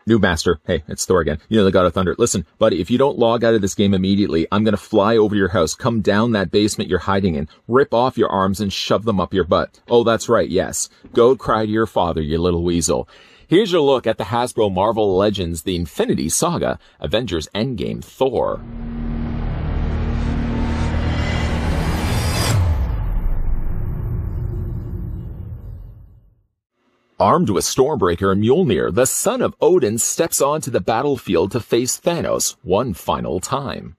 New master. Hey, it's Thor again. You know, the God of Thunder. Listen, buddy, if you don't log out of this game immediately, I'm gonna fly over your house, come down that basement you're hiding in, rip off your arms and shove them up your butt. Oh, that's right, yes. Go cry to your father, you little weasel. Here's your look at the Hasbro Marvel Legends, the Infinity Saga, Avengers Endgame Thor. Armed with Stormbreaker and Mjolnir, the son of Odin steps onto the battlefield to face Thanos one final time.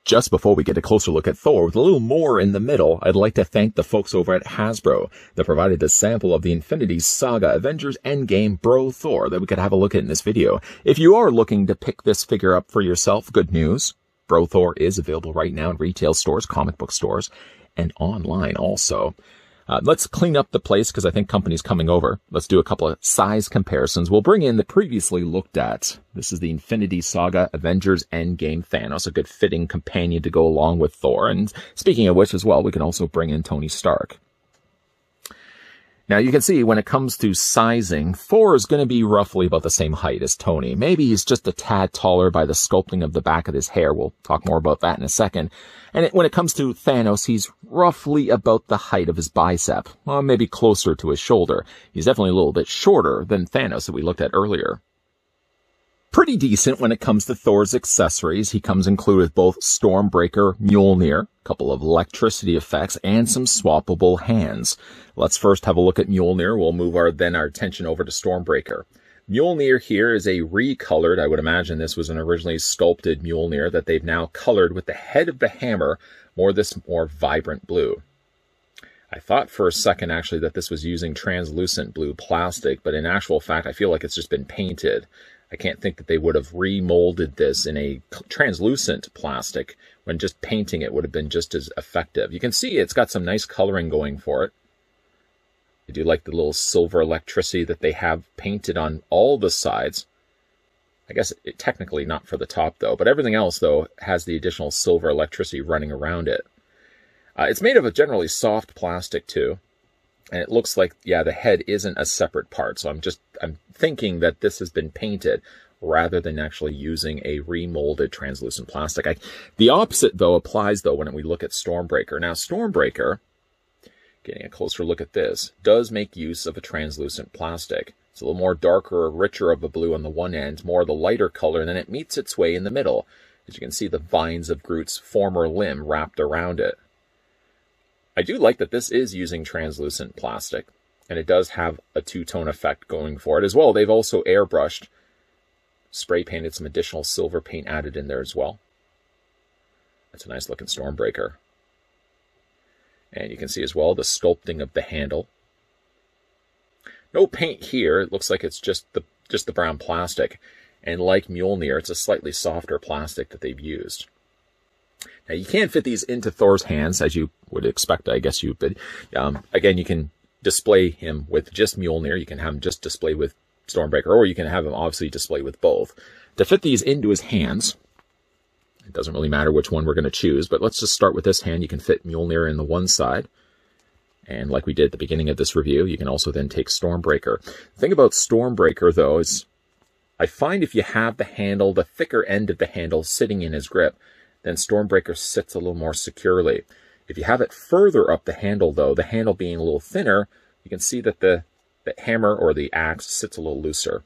Just before we get a closer look at Thor with a little more in the middle, I'd like to thank the folks over at Hasbro that provided the sample of the Infinity Saga Avengers Endgame Bro Thor that we could have a look at in this video. If you are looking to pick this figure up for yourself, good news. Bro Thor is available right now in retail stores, comic book stores, and online also. Let's clean up the place because I think company's coming over. Let's do a couple of size comparisons. We'll bring in the previously looked at. This is the Infinity Saga Avengers Endgame Thanos, a good fitting companion to go along with Thor. And speaking of which as well, we can also bring in Tony Stark. Now you can see when it comes to sizing, Thor is going to be roughly about the same height as Tony. Maybe he's just a tad taller by the sculpting of the back of his hair. We'll talk more about that in a second. And when it comes to Thanos, he's roughly about the height of his bicep. Well, maybe closer to his shoulder. He's definitely a little bit shorter than Thanos that we looked at earlier. Pretty decent when it comes to Thor's accessories. He comes included with both Stormbreaker, Mjolnir, a couple of electricity effects, and some swappable hands. Let's first have a look at Mjolnir. We'll move our attention over to Stormbreaker. Mjolnir here is a recolored, I would imagine this was an originally sculpted Mjolnir that they've now colored with the head of the hammer, this more vibrant blue. I thought for a second actually that this was using translucent blue plastic, but in actual fact I feel like it's just been painted. I can't think that they would have remolded this in a translucent plastic when just painting it would have been just as effective. You can see it's got some nice coloring going for it. I do like the little silver electricity that they have painted on all the sides. I guess technically not for the top though, but everything else though has the additional silver electricity running around it. It's made of a generally soft plastic too. And it looks like, yeah, the head isn't a separate part. So I'm thinking that this has been painted rather than actually using a remolded translucent plastic. The opposite, though, applies, though, when we look at Stormbreaker. Now, Stormbreaker, getting a closer look at this, does make use of a translucent plastic. It's a little more darker, richer of a blue on the one end, more of the lighter color, and then it meets its way in the middle. As you can see, the vines of Groot's former limb wrapped around it. I do like that this is using translucent plastic, and it does have a two-tone effect going for it as well. They've also airbrushed, spray painted some additional silver paint added in there as well. That's a nice looking Stormbreaker. And you can see as well the sculpting of the handle. No paint here. It looks like it's just the brown plastic. And like Mjolnir, it's a slightly softer plastic that they've used. Now, you can't fit these into Thor's hands, as you would expect, I guess you would. Again, you can display him with just Mjolnir. You can have him just display with Stormbreaker, or you can have him obviously display with both. To fit these into his hands, it doesn't really matter which one we're going to choose, but let's just start with this hand. You can fit Mjolnir in the one side. And like we did at the beginning of this review, you can also then take Stormbreaker. The thing about Stormbreaker, though, is I find if you have the handle, the thicker end of the handle sitting in his grip, then Stormbreaker sits a little more securely. If you have it further up the handle, though, the handle being a little thinner, you can see that the hammer or the axe sits a little looser.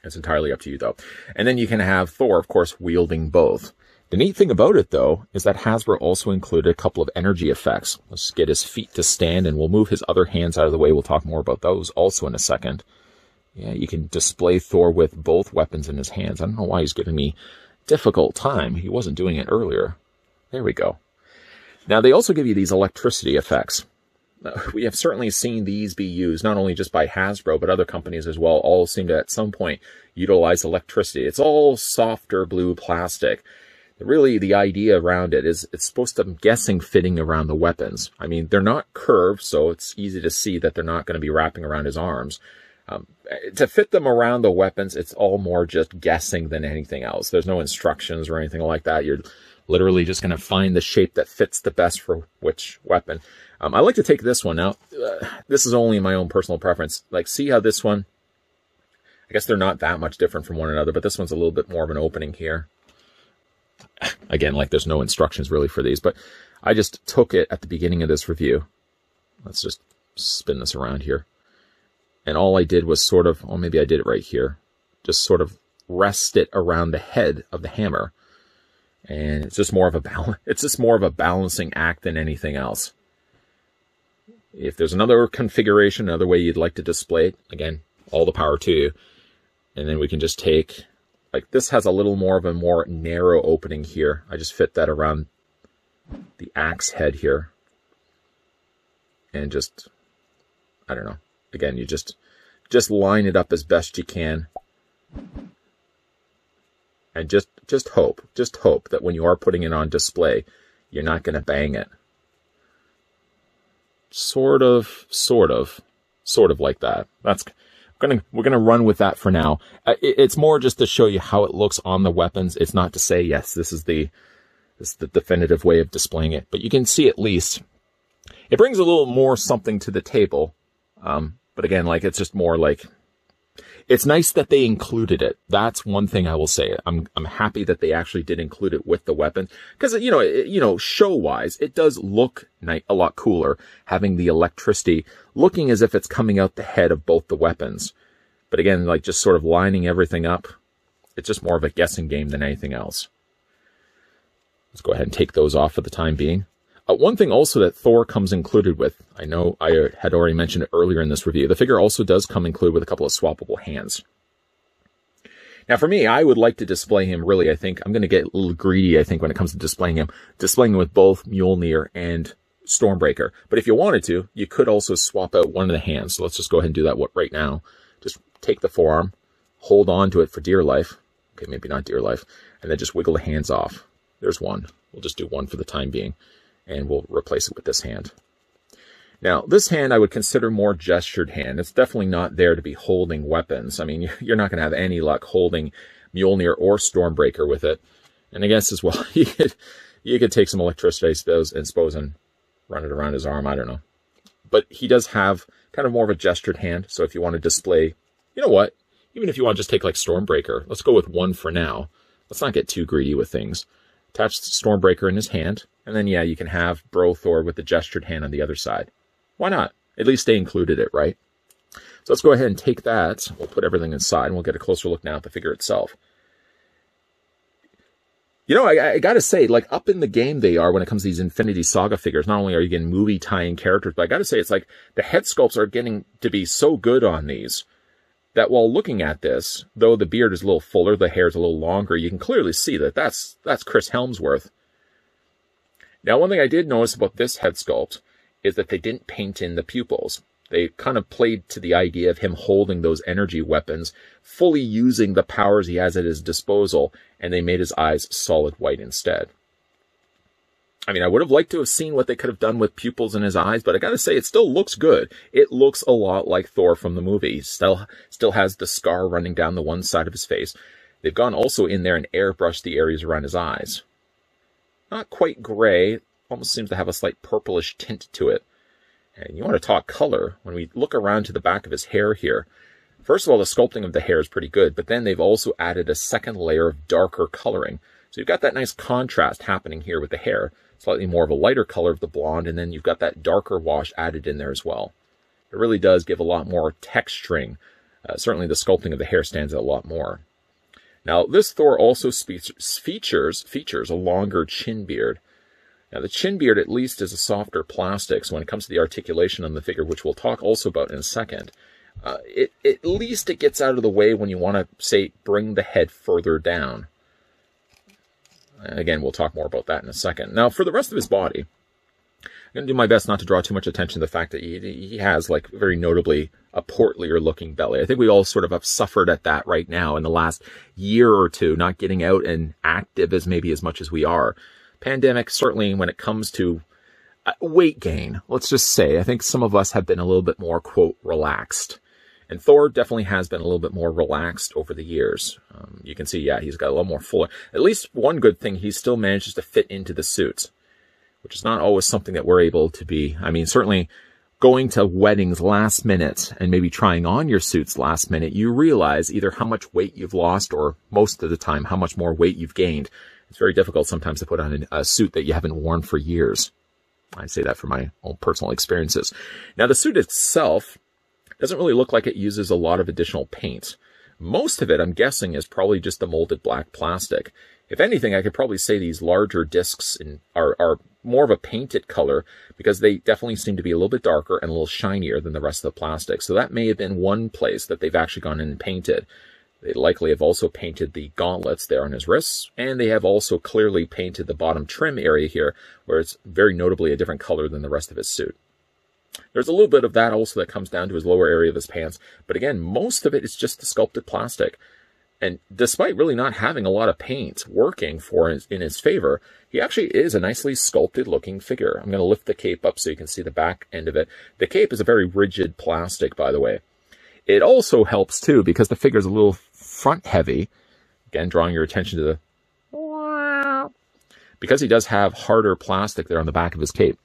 It's entirely up to you, though. And then you can have Thor, of course, wielding both. The neat thing about it, though, is that Hasbro also included a couple of energy effects. Let's get his feet to stand, and we'll move his other hands out of the way. We'll talk more about those also in a second. Yeah, you can display Thor with both weapons in his hands. I don't know why he's giving me difficult time. He wasn't doing it earlier. There we go. Now, they also give you these electricity effects. We have certainly seen these be used, not only just by Hasbro, but other companies as well, all seem to, at some point, utilize electricity. It's all softer blue plastic. Really, the idea around it is it's supposed to, I'm guessing, fitting around the weapons. I mean, they're not curved, so it's easy to see that they're not going to be wrapping around his arms. To fit them around the weapons, it's all more just guessing than anything else. There's no instructions or anything like that. You're literally just going to find the shape that fits the best for which weapon. I like to take this one. Now, this is only my own personal preference. Like, see how this one, I guess they're not that much different from one another, but this one's a little bit more of an opening here. Again, like, there's no instructions really for these, but I just took it at the beginning of this review. Let's just spin this around here. And all I did was sort of, oh, maybe I did it right here, just sort of rest it around the head of the hammer. And it's just more of a balance. It's just more of a balancing act than anything else. If there's another configuration, another way you'd like to display it, again, all the power to you. And then we can just take, like, this has a little more of a more narrow opening here. I just fit that around the axe head here. And just, I don't know. Again, you just line it up as best you can. And just hope that when you are putting it on display, you're not going to bang it. Sort of like that. We're gonna run with that for now. It's more just to show you how it looks on the weapons. It's not to say, yes, this is the definitive way of displaying it, but you can see at least it brings a little more something to the table. But again, like, it's just more like, it's nice that they included it. That's one thing I will say. I'm happy that they actually did include it with the weapon, because show-wise, it does look a lot cooler having the electricity looking as if it's coming out the head of both the weapons. But again, like, just sort of lining everything up, it's just more of a guessing game than anything else. Let's go ahead and take those off for the time being. One thing also that Thor comes included with, I know I had already mentioned it earlier in this review, the figure also does come included with a couple of swappable hands. Now, for me, I would like to display him, really, I think, I'm going to get a little greedy, I think, when it comes to displaying him with both Mjolnir and Stormbreaker. But if you wanted to, you could also swap out one of the hands. So let's just go ahead and do that right now. Just take the forearm, hold on to it for dear life. Okay, maybe not dear life. And then just wiggle the hands off. There's one. We'll just do one for the time being. And we'll replace it with this hand. Now, this hand I would consider more gestured hand. It's definitely not there to be holding weapons. I mean, you're not going to have any luck holding Mjolnir or Stormbreaker with it. And I guess as well, you could take some electricity, I suppose, and run it around his arm. I don't know. But he does have kind of more of a gestured hand. So if you want to display, you know what? Even if you want to just take like Stormbreaker, let's go with one for now. Let's not get too greedy with things. Attach the Stormbreaker in his hand. And then, yeah, you can have Bro Thor with the gestured hand on the other side. Why not? At least they included it, right? So let's go ahead and take that. We'll put everything inside, and we'll get a closer look now at the figure itself. You know, I gotta say, like, up in the game they are when it comes to these Infinity Saga figures. Not only are you getting movie tie-in characters, but I gotta say, it's like the head sculpts are getting to be so good on these that while looking at this, though the beard is a little fuller, the hair is a little longer, you can clearly see that that's Chris Hemsworth. Now, one thing I did notice about this head sculpt is that they didn't paint in the pupils. They kind of played to the idea of him holding those energy weapons, fully using the powers he has at his disposal, and they made his eyes solid white instead. I mean, I would have liked to have seen what they could have done with pupils in his eyes, but I gotta say, it still looks good. It looks a lot like Thor from the movie. He still has the scar running down the one side of his face. They've gone also in there and airbrushed the areas around his eyes. Not quite gray, almost seems to have a slight purplish tint to it. And you want to talk color, when we look around to the back of his hair here, first of all, the sculpting of the hair is pretty good, but then they've also added a second layer of darker coloring. So you've got that nice contrast happening here with the hair, slightly more of a lighter color of the blonde, and then you've got that darker wash added in there as well. It really does give a lot more texturing. Certainly the sculpting of the hair stands out a lot more. Now, this Thor also features a longer chin beard. Now, the chin beard at least is a softer plastic, so when it comes to the articulation on the figure, which we'll talk also about in a second, at least it gets out of the way when you want to, say, bring the head further down. Again, we'll talk more about that in a second. Now, for the rest of his body, I'm going to do my best not to draw too much attention to the fact that he has, like, very notably a portlier-looking belly. I think we all sort of have suffered at that right now in the last year or two, not getting out and active as much as we are. Pandemic, certainly when it comes to weight gain, let's just say, I think some of us have been a little bit more, quote, relaxed. And Thor definitely has been a little bit more relaxed over the years. You can see, yeah, he's got a little more fuller. At least one good thing, he still manages to fit into the suits, which is not always something that we're able to be. I mean, certainly going to weddings last minute and maybe trying on your suits last minute, you realize either how much weight you've lost or most of the time how much more weight you've gained. It's very difficult sometimes to put on a suit that you haven't worn for years. I say that from my own personal experiences. Now, the suit itself doesn't really look like it uses a lot of additional paint. Most of it, I'm guessing, is probably just the molded black plastic. If anything, I could probably say these larger discs are more of a painted color because they definitely seem to be a little bit darker and a little shinier than the rest of the plastic. So that may have been one place that they've actually gone in and painted. They likely have also painted the gauntlets there on his wrists, and they have also clearly painted the bottom trim area here, where it's very notably a different color than the rest of his suit. There's a little bit of that also that comes down to his lower area of his pants, but again, most of it is just the sculpted plastic. And despite really not having a lot of paint working in his favor, he actually is a nicely sculpted looking figure. I'm going to lift the cape up so you can see the back end of it. The cape is a very rigid plastic, by the way. It also helps too because the figure is a little front heavy. Again, drawing your attention to the... Because he does have harder plastic there on the back of his cape,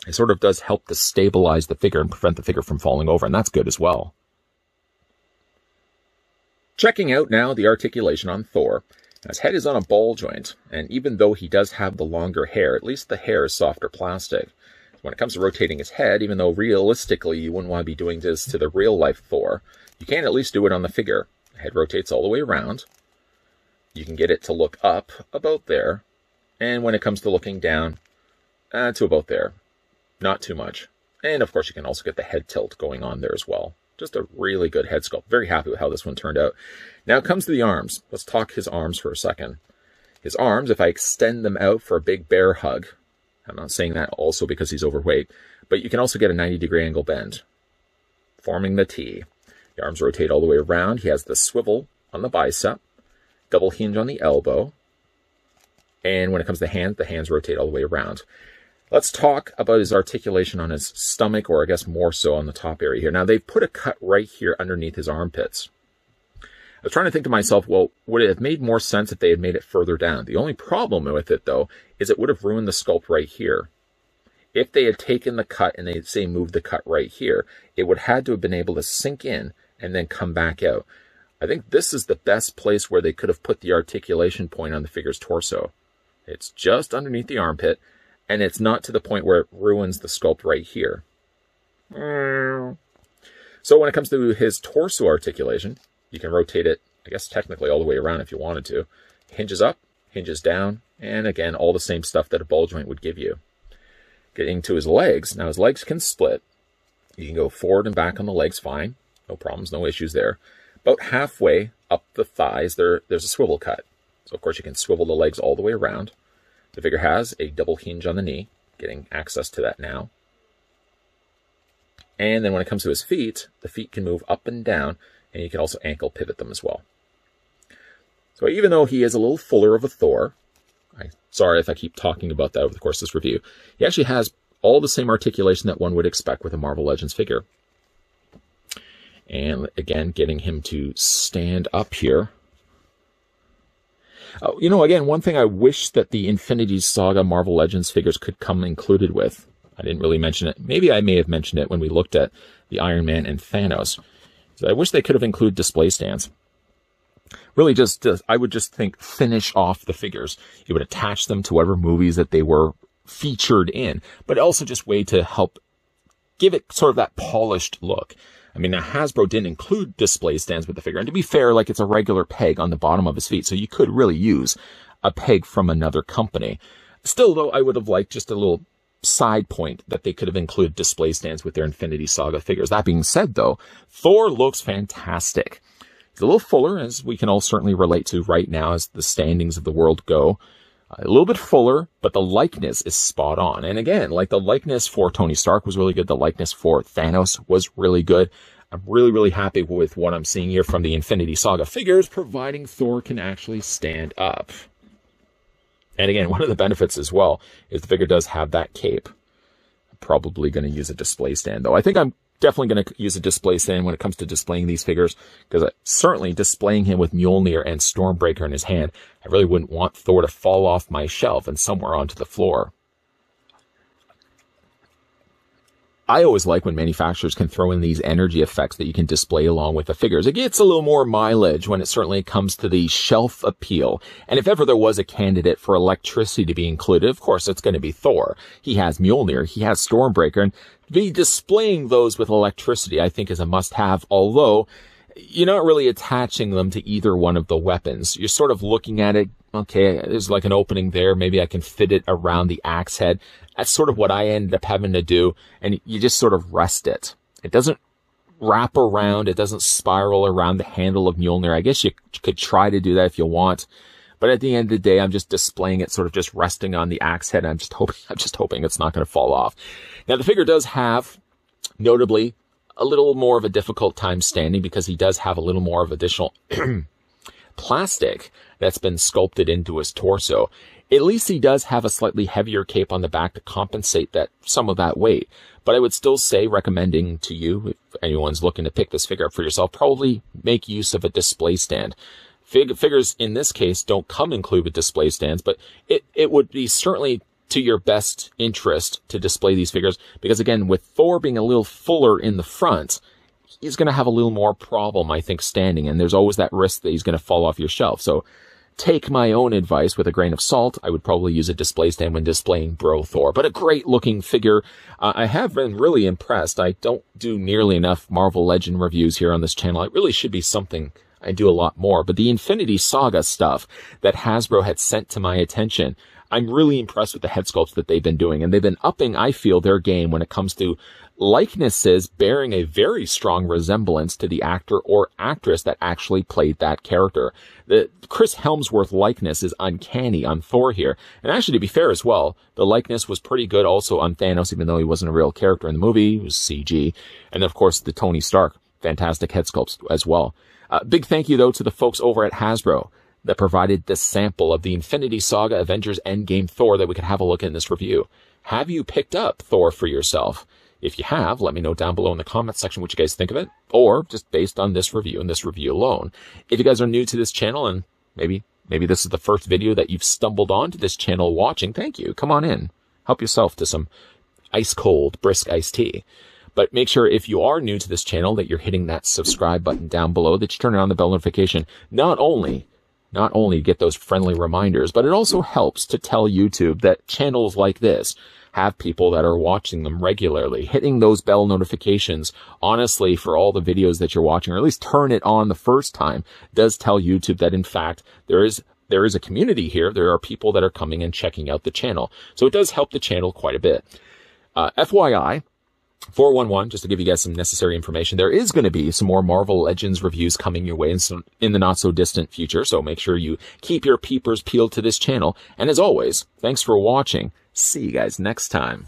it sort of does help to stabilize the figure and prevent the figure from falling over, and that's good as well. Checking out now the articulation on Thor. Now, his head is on a ball joint, and even though he does have the longer hair, at least the hair is softer plastic. When it comes to rotating his head, even though realistically you wouldn't want to be doing this to the real-life Thor, you can at least do it on the figure. The head rotates all the way around. You can get it to look up about there, and when it comes to looking down, to about there. Not too much. And of course you can also get the head tilt going on there as well. Just a really good head sculpt. Very happy with how this one turned out. Now it comes to the arms. Let's talk his arms for a second. His arms, if I extend them out for a big bear hug, I'm not saying that also because he's overweight, but you can also get a 90-degree angle bend, forming the T. The arms rotate all the way around. He has the swivel on the bicep, double hinge on the elbow, and when it comes to the hands rotate all the way around. Let's talk about his articulation on his stomach, or I guess more so on the top area here. Now, they've put a cut right here underneath his armpits. I was trying to think to myself, well, would it have made more sense if they had made it further down? The only problem with it, though, is it would have ruined the sculpt right here. If they had taken the cut and they, say, moved the cut right here, it would have had to have been able to sink in and then come back out. I think this is the best place where they could have put the articulation point on the figure's torso. It's just underneath the armpit, and it's not to the point where it ruins the sculpt right here. So when it comes to his torso articulation, you can rotate it, I guess technically all the way around if you wanted to. Hinges up, hinges down, and again, all the same stuff that a ball joint would give you. Getting to his legs, now his legs can split. You can go forward and back on the legs fine. No problems, no issues there. About halfway up the thighs, there's a swivel cut. So of course you can swivel the legs all the way around. The figure has a double hinge on the knee, getting access to that now. And then when it comes to his feet, the feet can move up and down, and you can also ankle pivot them as well. So even though he is a little fuller of a Thor, sorry if I keep talking about that over the course of this review, he actually has all the same articulation that one would expect with a Marvel Legends figure. And again, getting him to stand up here. You know, again, one thing I wish that the Infinity Saga Marvel Legends figures could come included with, I didn't really mention it. Maybe I may have mentioned it when we looked at the Iron Man and Thanos. So I wish they could have included display stands. Really I would just think finish off the figures. It would attach them to whatever movies that they were featured in, but also just way to help give it sort of that polished look. I mean, now Hasbro didn't include display stands with the figure. And to be fair, like it's a regular peg on the bottom of his feet. So you could really use a peg from another company. Still, though, I would have liked just a little side point that they could have included display stands with their Infinity Saga figures. That being said, though, Thor looks fantastic. He's a little fuller, as we can all certainly relate to right now as the standings of the world go. A little bit fuller, but the likeness is spot on. And again, like the likeness for Tony Stark was really good. The likeness for Thanos was really good. I'm really, really happy with what I'm seeing here from the Infinity Saga figures, providing Thor can actually stand up. And again, one of the benefits as well is the figure does have that cape. I'm probably going to use a display stand, though. I think I'm definitely going to use a display stand when it comes to displaying these figures, because certainly displaying him with Mjolnir and Stormbreaker in his hand, I really wouldn't want Thor to fall off my shelf and somewhere onto the floor. I always like when manufacturers can throw in these energy effects that you can display along with the figures. It gets a little more mileage when it certainly comes to the shelf appeal. And if ever there was a candidate for electricity to be included, of course, it's going to be Thor. He has Mjolnir, he has Stormbreaker, and be displaying those with electricity, I think, is a must-have, although you're not really attaching them to either one of the weapons. You're sort of looking at it, okay, there's like an opening there, maybe I can fit it around the axe head. That's sort of what I ended up having to do, and you just sort of rest it. It doesn't wrap around, it doesn't spiral around the handle of Mjolnir. I guess you could try to do that if you want, but at the end of the day, I'm just displaying it sort of just resting on the axe head, and I'm just hoping it's not going to fall off. Now, the figure does have, notably, a little more of a difficult time standing because he does have a little more of additional plastic that's been sculpted into his torso. At least he does have a slightly heavier cape on the back to compensate some of that weight. But I would still say, recommending to you, if anyone's looking to pick this figure up for yourself, probably make use of a display stand. Figures in this case don't come included with display stands, but it would be certainly to your best interest to display these figures, because again, with Thor being a little fuller in the front, he's going to have a little more problem, I think, standing, and there's always that risk that he's going to fall off your shelf. So take my own advice with a grain of salt. I would probably use a display stand when displaying Bro Thor, but a great looking figure. I have been really impressed. I don't do nearly enough Marvel Legend reviews here on this channel. It really should be something I do a lot more, but the Infinity Saga stuff that Hasbro had sent to my attention, I'm really impressed with the head sculpts that they've been doing, and they've been upping, I feel, their game when it comes to likenesses bearing a very strong resemblance to the actor or actress that actually played that character. The Chris Hemsworth likeness is uncanny on Thor here. And actually, to be fair as well, the likeness was pretty good also on Thanos, even though he wasn't a real character in the movie. It was CG. And of course, the Tony Stark, fantastic head sculpts as well. Big thank you, though, to the folks over at Hasbro that provided this sample of the Infinity Saga Avengers Endgame Thor that we could have a look at in this review. Have you picked up Thor for yourself? If you have, let me know down below in the comments section what you guys think of it, or just based on this review and this review alone. If you guys are new to this channel, and maybe this is the first video that you've stumbled onto this channel watching, thank you. Come on in. Help yourself to some ice cold, brisk iced tea. But make sure if you are new to this channel that you're hitting that subscribe button down below, that you turn on the bell notification. Not only get those friendly reminders, but it also helps to tell YouTube that channels like this have people that are watching them regularly. Hitting those bell notifications, honestly, for all the videos that you're watching, or at least turn it on the first time, does tell YouTube that, in fact, there is a community here. There are people that are coming and checking out the channel. So it does help the channel quite a bit. FYI, 411, just to give you guys some necessary information, there is going to be some more Marvel Legends reviews coming your way in the not-so-distant future, so make sure you keep your peepers peeled to this channel. And as always, thanks for watching. See you guys next time.